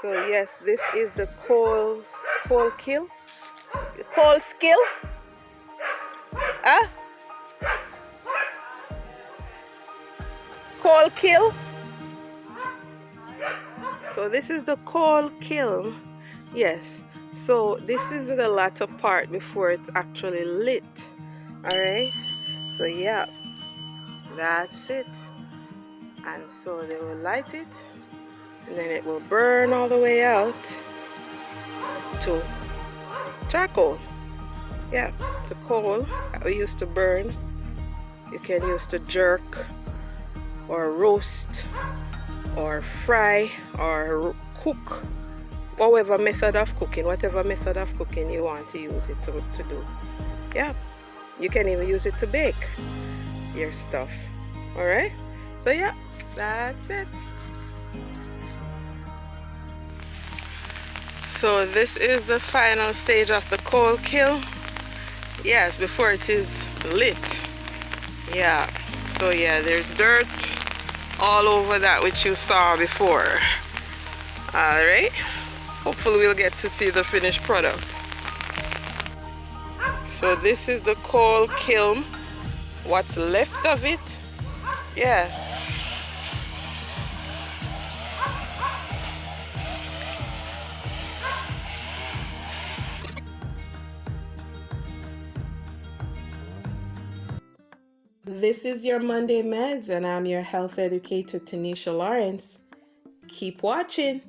So yes, this is the coal kiln. Coal skill? Huh? Coal kiln? So this is the coal kiln. Yes. So this is the latter part before it's actually lit. Alright? So yeah, that's it. And so they will light it, and then it will burn all the way out to charcoal. Yeah, to coal that we used to burn. You can use to jerk or roast or fry or cook, whatever method of cooking you want to use it to do. Yeah, you can even use it to bake your stuff. All right, so yeah, that's it. So this is the final stage of the coal kiln. Yes, before it is lit. Yeah, so yeah, there's dirt all over that which you saw before. All right, hopefully we'll get to see the finished product. So this is the coal kiln, what's left of it. Yeah. This is your Monday Meds, and I'm your health educator, Tanisha Lawrence. Keep watching.